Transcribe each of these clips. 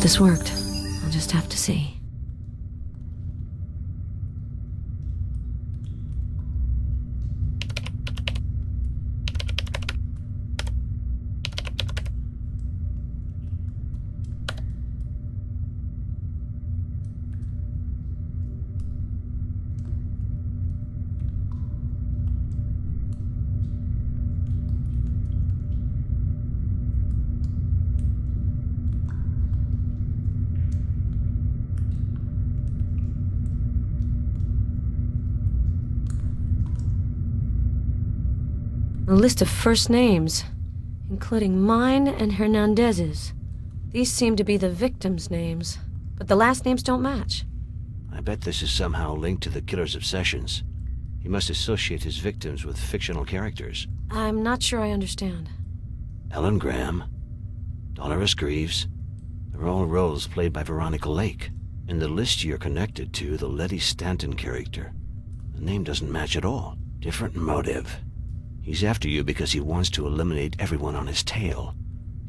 this worked. I'll just have to see. A list of first names, including mine and Hernandez's. These seem to be the victims' names, but the last names don't match. I bet this is somehow linked to the killer's obsessions. He must associate his victims with fictional characters. I'm not sure I understand. Ellen Graham, Dolores Greaves, they're all roles played by Veronica Lake. In the list you're connected to, the Letty Stanton character. The name doesn't match at all. Different motive. He's after you because he wants to eliminate everyone on his tail.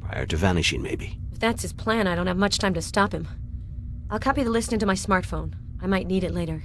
Prior to vanishing, maybe. If that's his plan, I don't have much time to stop him. I'll copy the list into my smartphone. I might need it later.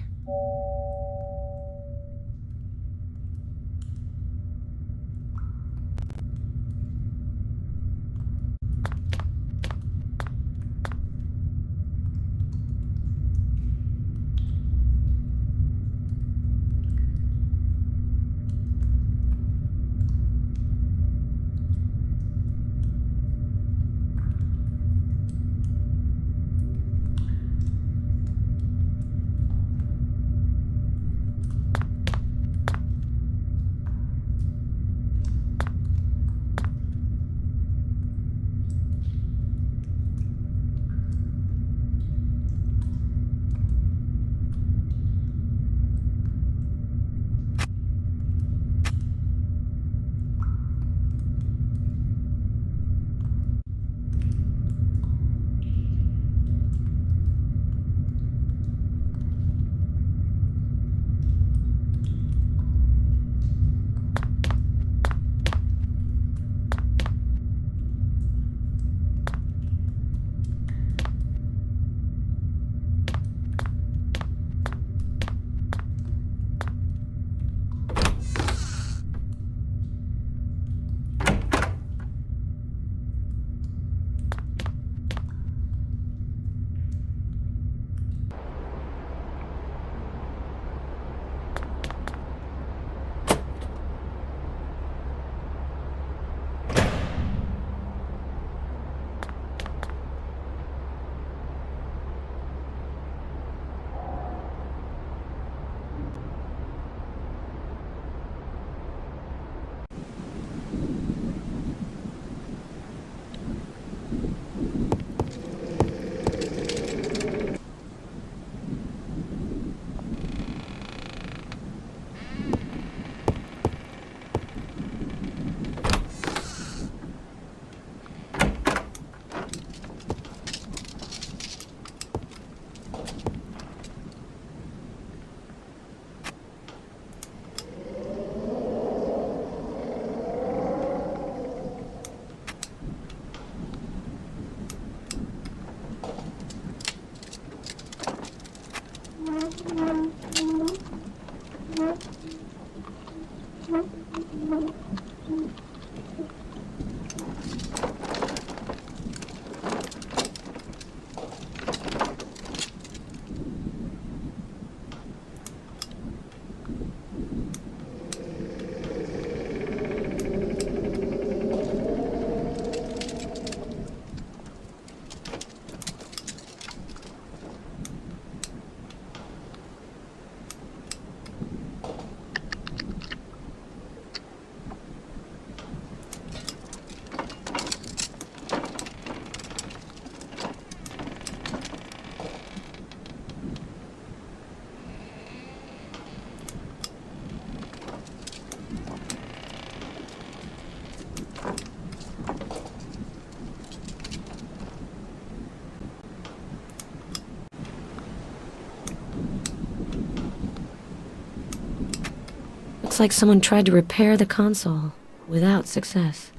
Looks like someone tried to repair the console, without success.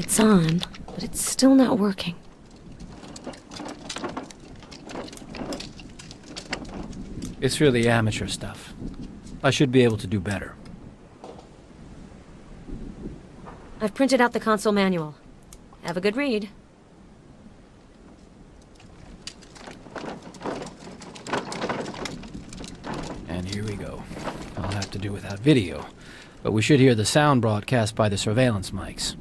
It's on, but it's still not working. It's really amateur stuff. I should be able to do better. I've printed out the console manual. Have a good read. And here we go. I'll have to do without video, but we should hear the sound broadcast by the surveillance mics.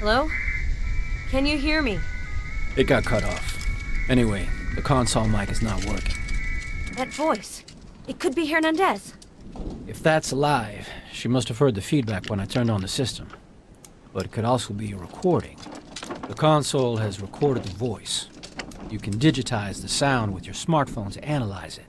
Hello? Can you hear me? It got cut off. Anyway, the console mic is not working. That voice. It could be Hernandez. If that's alive, she must have heard the feedback when I turned on the system. But it could also be a recording. The console has recorded the voice. You can digitize the sound with your smartphone to analyze it.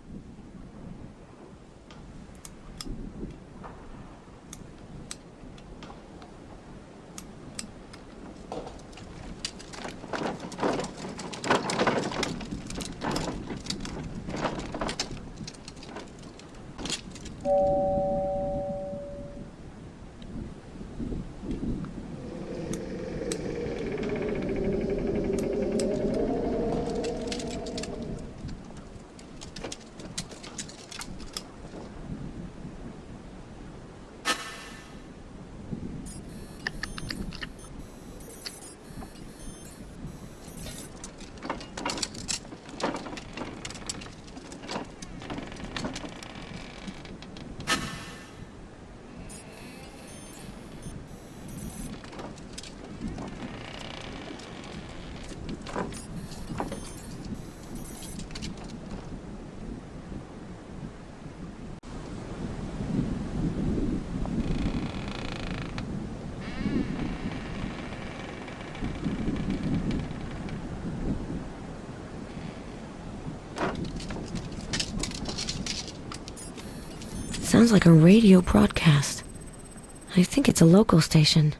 Sounds like a radio broadcast. I think it's a local station.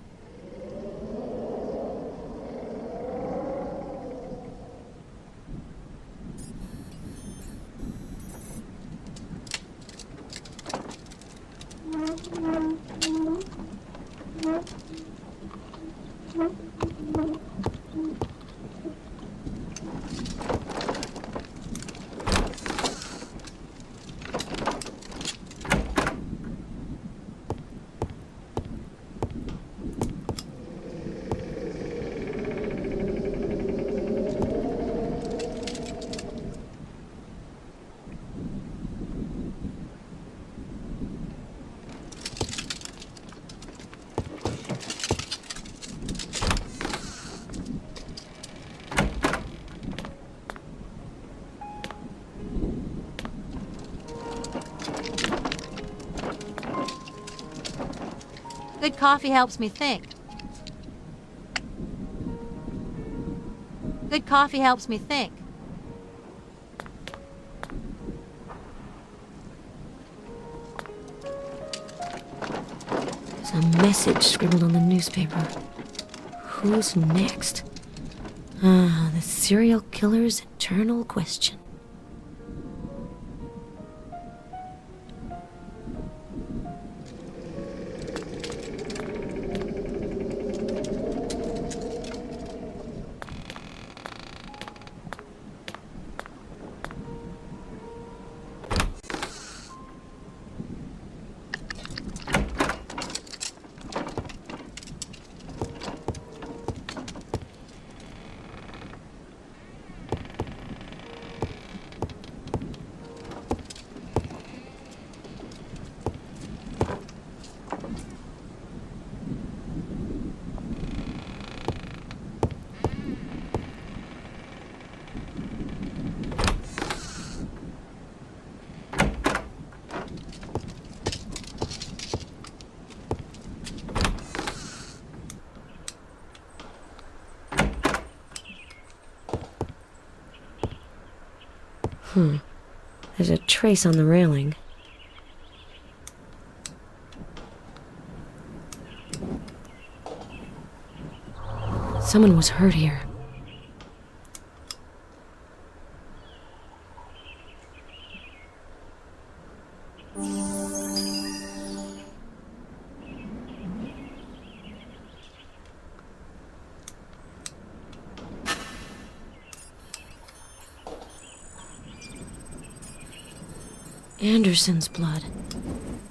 Good coffee helps me think. Good coffee helps me think. There's a message scribbled on the newspaper. Who's next? Ah, the serial killer's eternal question. There's a trace on the railing. Someone was hurt here. Anderson's blood.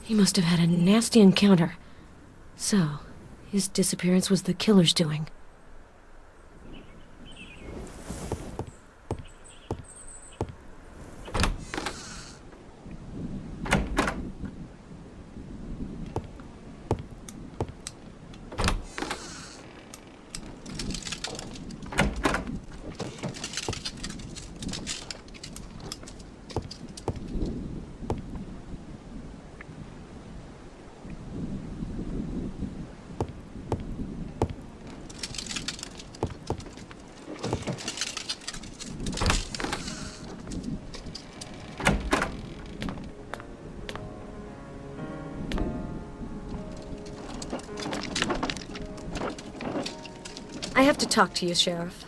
He must have had a nasty encounter. So, his disappearance was the killer's doing. I have to talk to you, Sheriff.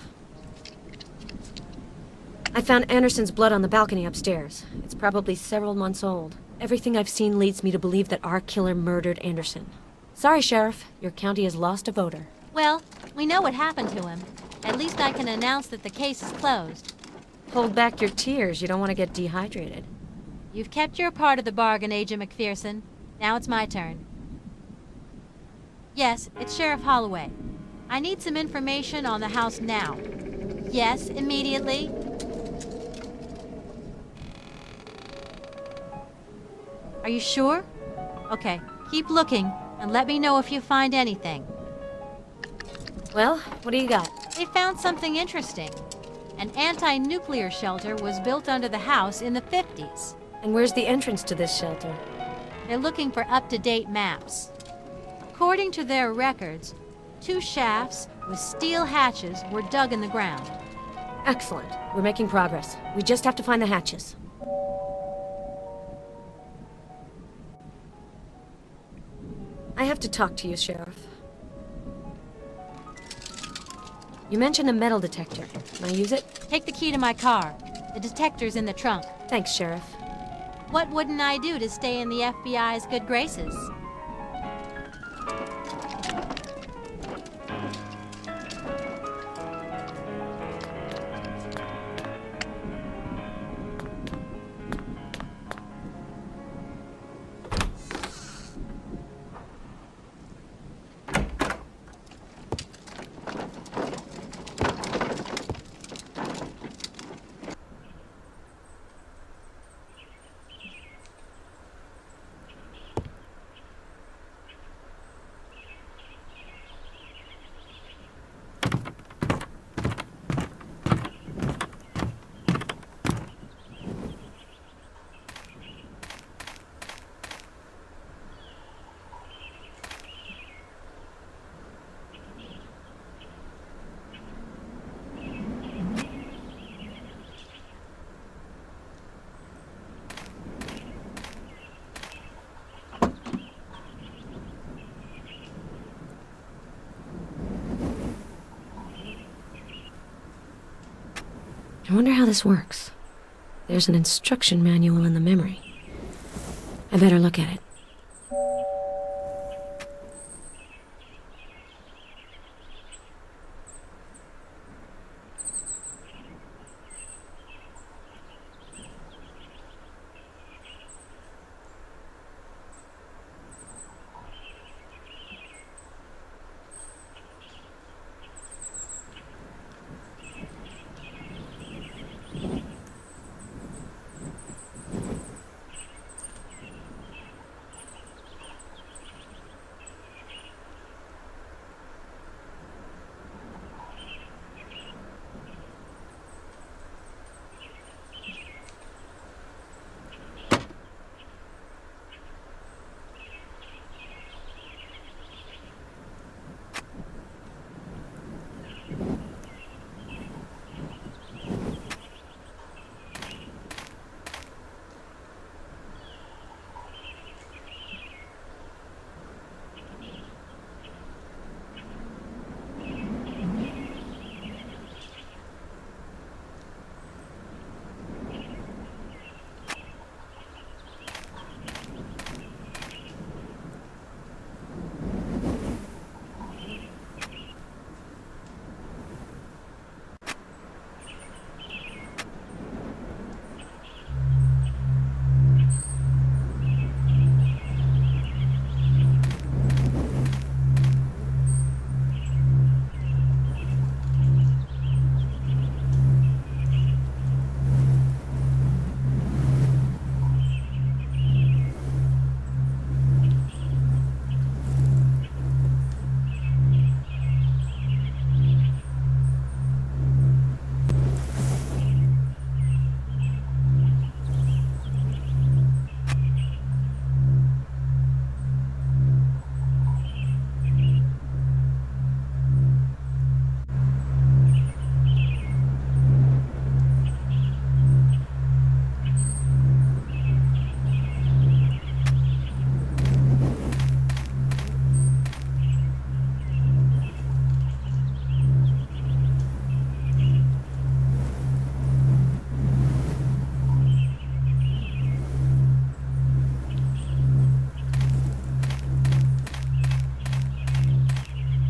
I found Anderson's blood on the balcony upstairs. It's probably several months old. Everything I've seen leads me to believe that our killer murdered Anderson. Sorry, Sheriff. Your county has lost a voter. Well, we know what happened to him. At least I can announce that the case is closed. Hold back your tears. You don't want to get dehydrated. You've kept your part of the bargain, Agent McPherson. Now it's my turn. Yes, it's Sheriff Holloway. I need some information on the house now. Yes, immediately. Are you sure? Okay, keep looking and let me know if you find anything. Well, what do you got? They found something interesting. An anti-nuclear shelter was built under the house in the 50s. And where's the entrance to this shelter? They're looking for up-to-date maps. According to their records, 2 shafts with steel hatches were dug in the ground. Excellent. We're making progress. We just have to find the hatches. I have to talk to you, Sheriff. You mentioned a metal detector. Can I use it? Take the key to my car. The detector's in the trunk. Thanks, Sheriff. What wouldn't I do to stay in the FBI's good graces? I wonder how this works. There's an instruction manual in the memory. I better look at it.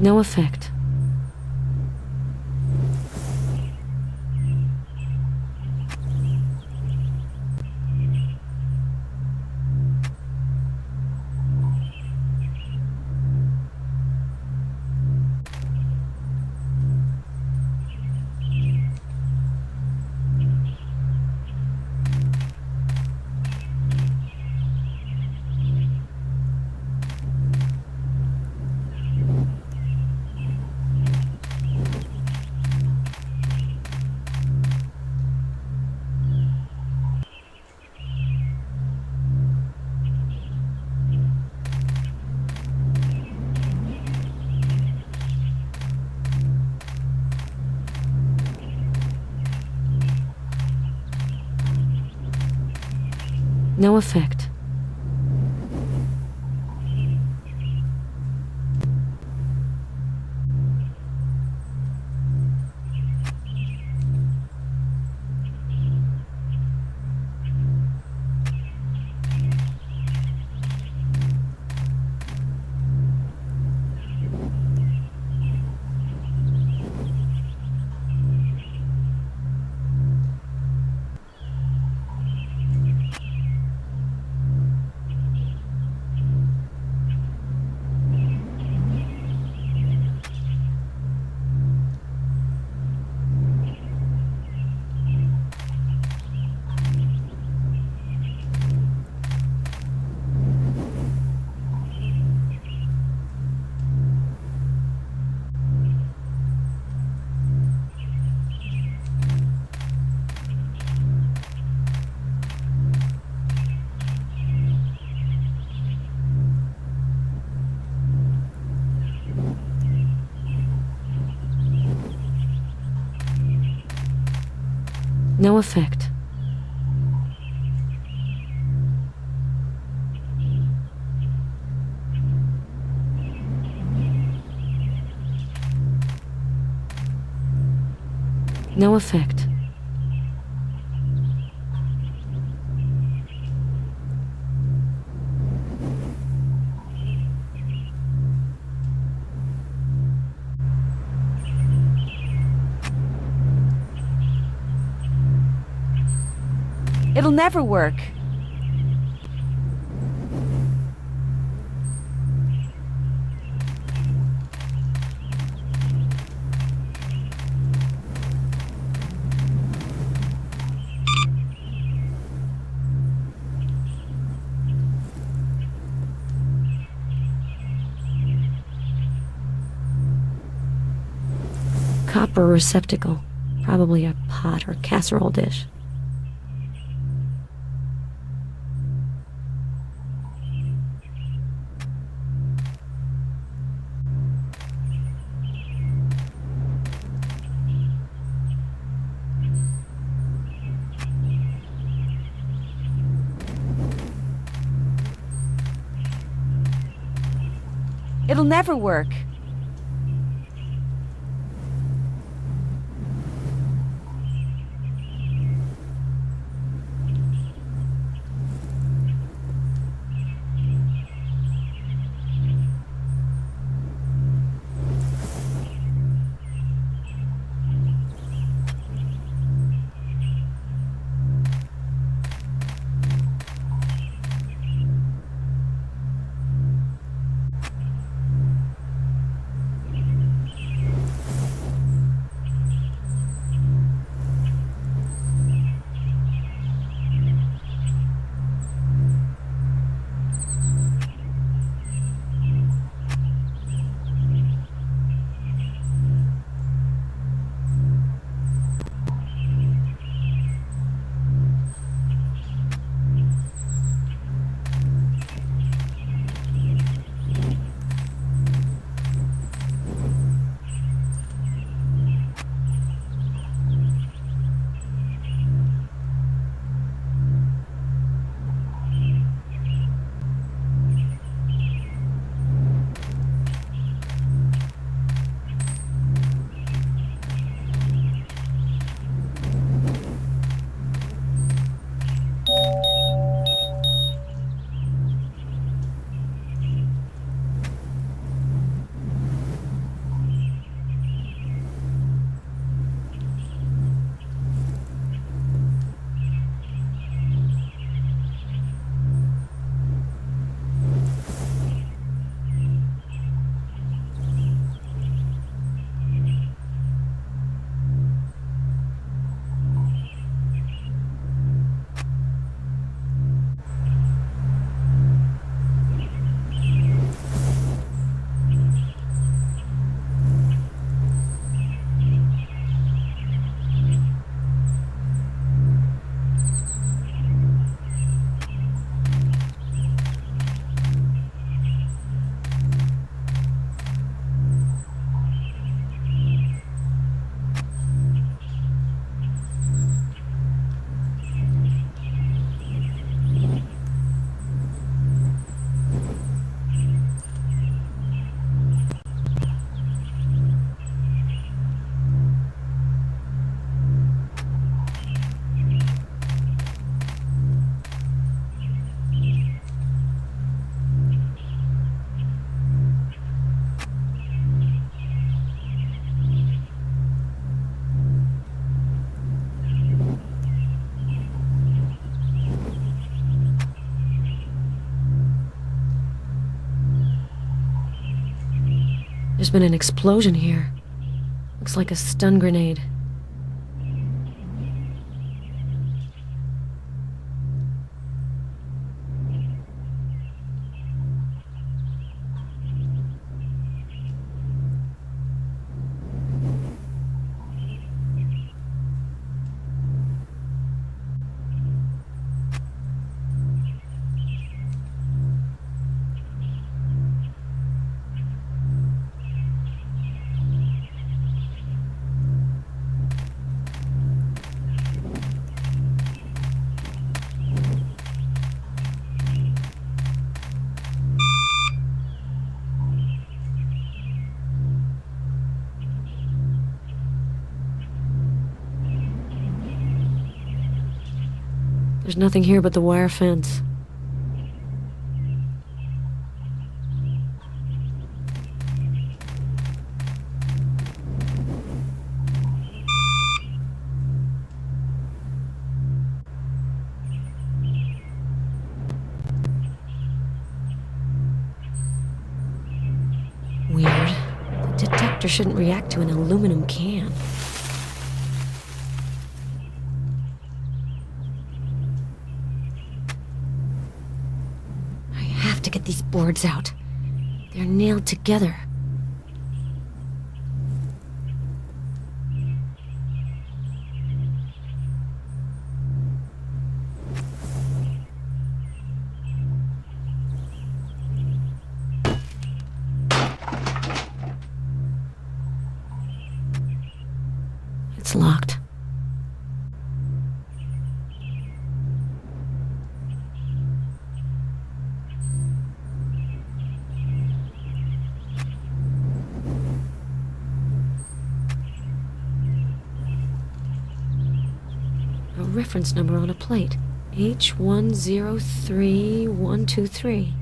No effect. No effect. No effect. No effect. It'll never work. Copper receptacle. Probably a pot or casserole dish. It'll never work. There's been an explosion here. Looks like a stun grenade. There's nothing here but the wire fence. Weird. The detector shouldn't react to an aluminum can. I have to get these boards out. They're nailed together. It's locked. A reference number on a plate. H103123.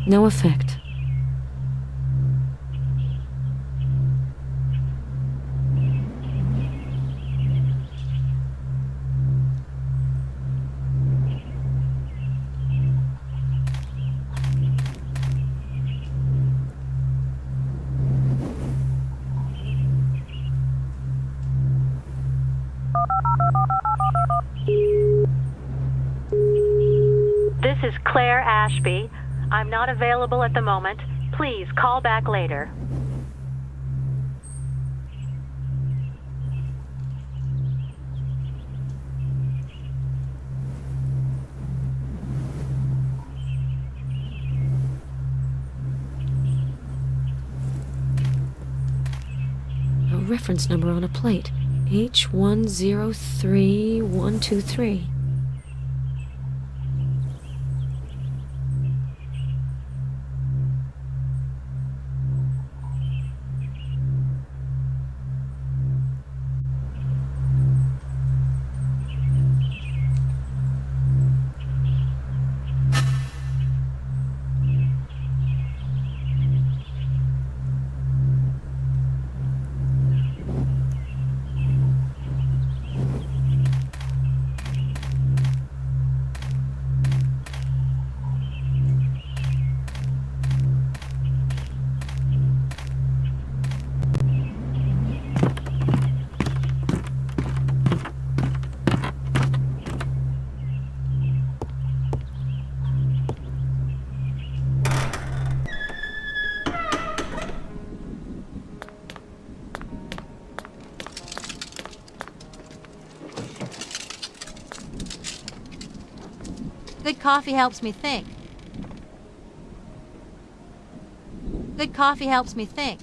No effect. This is Claire Ashby. I'm not available at the moment. Please call back later. A reference number on a plate. H103123. Good coffee helps me think. Good coffee helps me think.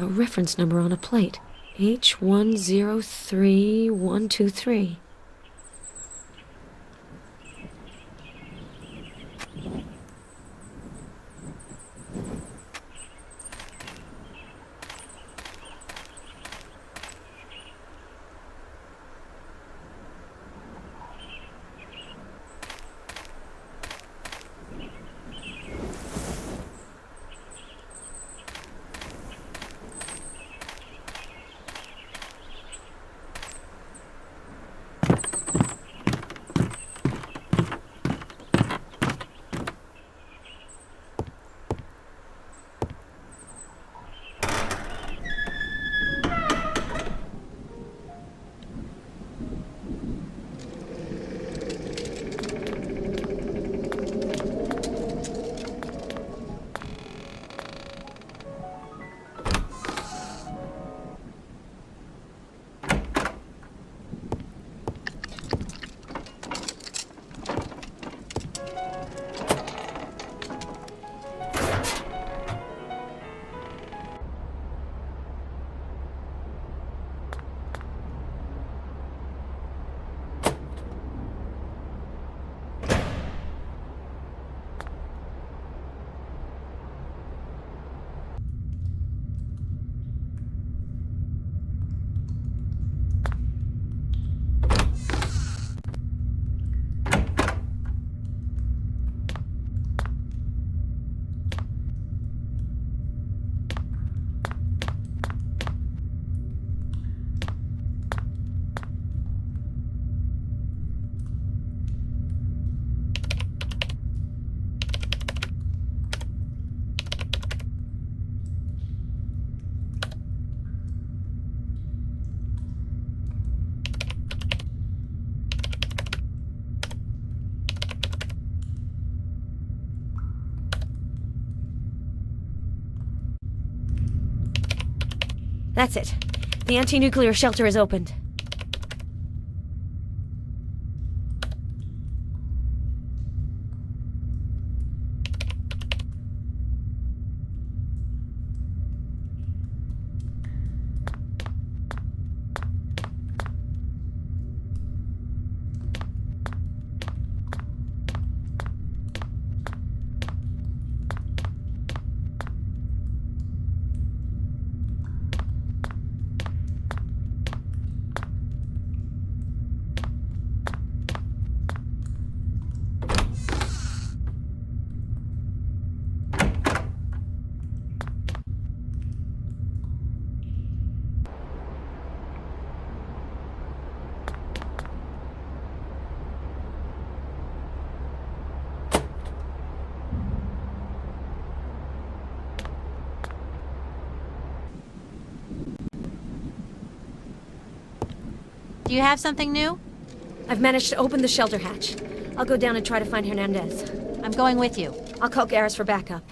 A reference number on a plate. H103123. That's it. The anti-nuclear shelter is opened. Do you have something new? I've managed to open the shelter hatch. I'll go down and try to find Hernandez. I'm going with you. I'll call Garrus for backup.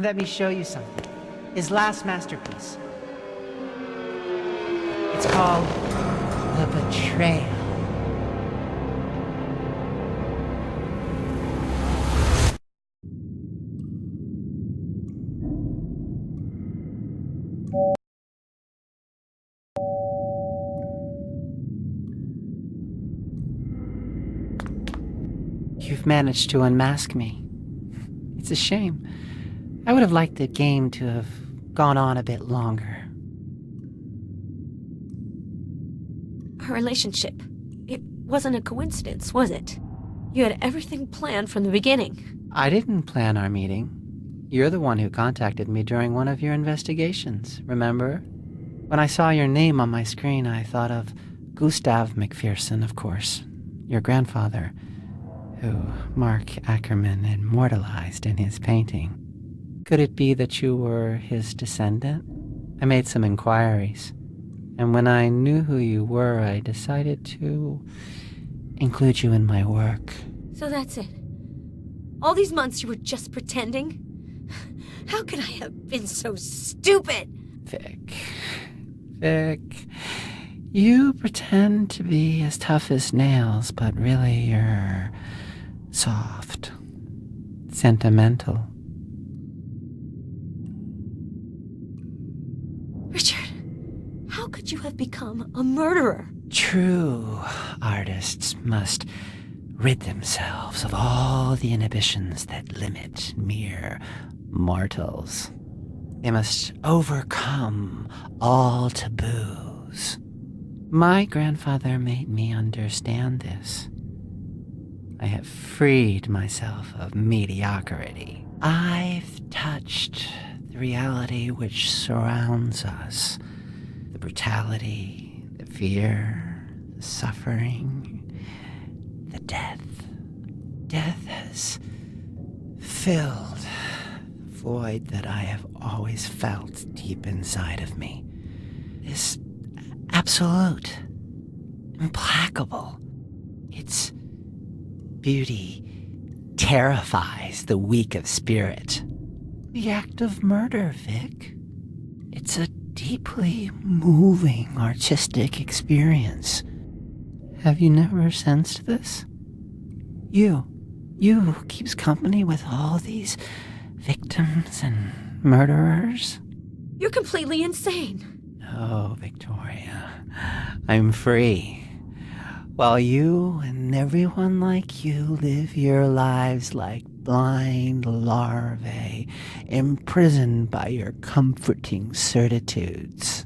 Let me show you something. His last masterpiece. It's called The betrayal. You've managed to unmask me. It's a shame. I would have liked the game to have gone on a bit longer. Our relationship. It wasn't a coincidence, was it? You had everything planned from the beginning. I didn't plan our meeting. You're the one who contacted me during one of your investigations, remember? When I saw your name on my screen, I thought of Gustav McPherson, of course, your grandfather, who Mark Ackerman immortalized in his painting. Could it be that you were his descendant? I made some inquiries, and when I knew who you were, I decided to include you in my work. So that's it. All these months you were just pretending? How could I have been so stupid? Vic, you pretend to be as tough as nails, but really you're soft, sentimental. Richard, how could you have become a murderer? True artists must rid themselves of all the inhibitions that limit mere mortals. They must overcome all taboos. My grandfather made me understand this. I have freed myself of mediocrity. I've touched the reality which surrounds us. The brutality, the fear, the suffering, the death. Death has filled the void that I have always felt deep inside of me. This absolute, implacable. Its beauty terrifies the weak of spirit. The act of murder, Vic. It's a deeply moving artistic experience. Have you never sensed this? You who keeps company with all these victims and murderers? You're completely insane. No, Victoria. I'm free. While you and everyone like you live your lives like blind larvae, imprisoned by your comforting certitudes.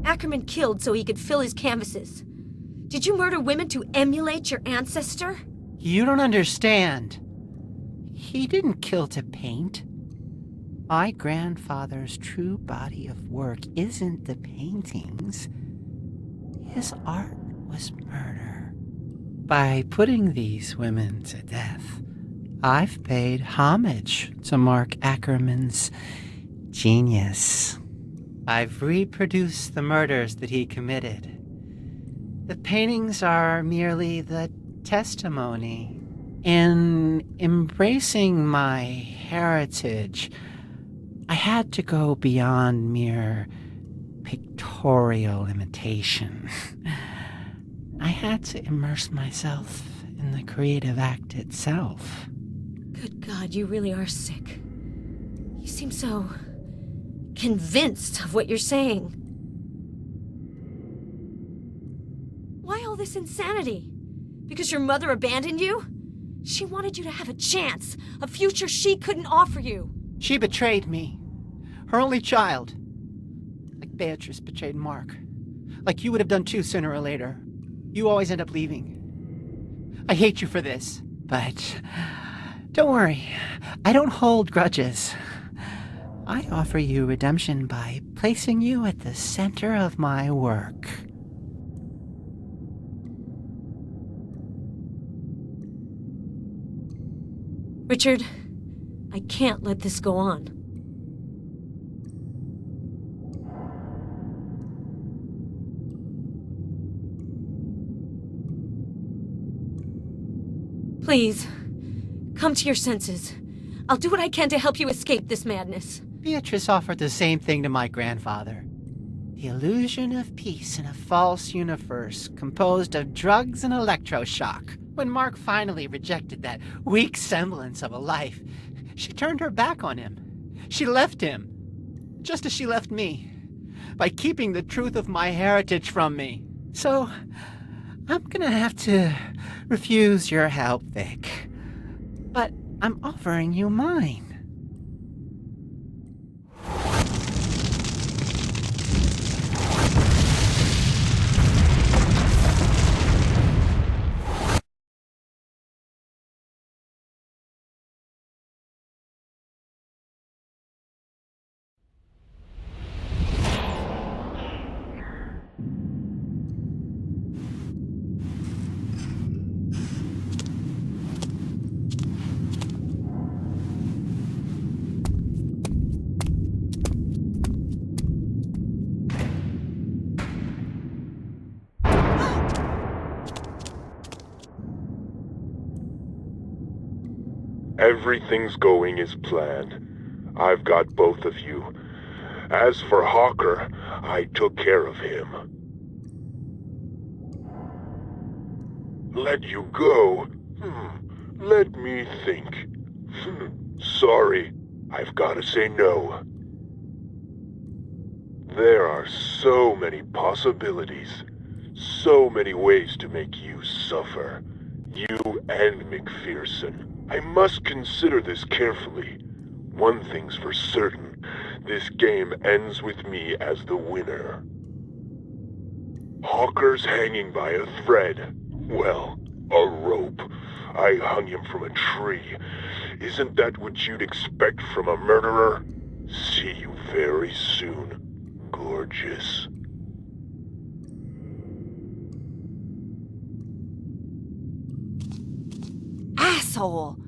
Ackerman killed so he could fill his canvases. Did you murder women to emulate your ancestor? You don't understand. He didn't kill to paint. My grandfather's true body of work isn't the paintings. His art was murder. By putting these women to death, I've paid homage to Mark Ackerman's genius. I've reproduced the murders that he committed. The paintings are merely the testimony. In embracing my heritage, I had to go beyond mere pictorial imitation. I had to immerse myself in the creative act itself. Good God, you really are sick. You seem so convinced of what you're saying. Why all this insanity? Because your mother abandoned you? She wanted you to have a chance, a future she couldn't offer you. She betrayed me. Her only child. Like Beatrice betrayed Mark. Like you would have done too sooner or later. You always end up leaving. I hate you for this. But don't worry. I don't hold grudges. I offer you redemption by placing you at the center of my work. Richard, I can't let this go on. Please, come to your senses. I'll do what I can to help you escape this madness. Beatrice offered the same thing to my grandfather. The illusion of peace in a false universe composed of drugs and electroshock. When Mark finally rejected that weak semblance of a life, she turned her back on him. She left him, just as she left me, by keeping the truth of my heritage from me. So, I'm gonna have to refuse your help, Vic. But I'm offering you mine. Everything's going as planned. I've got both of you. As for Hawker, I took care of him. Let you go? Let me think. Sorry, I've gotta say no. There are so many possibilities. So many ways to make you suffer. You and McPherson. I must consider this carefully. One thing's for certain. This game ends with me as the winner. Hawker's hanging by a thread. Well, a rope. I hung him from a tree. Isn't that what you'd expect from a murderer? See you very soon, gorgeous. Asshole!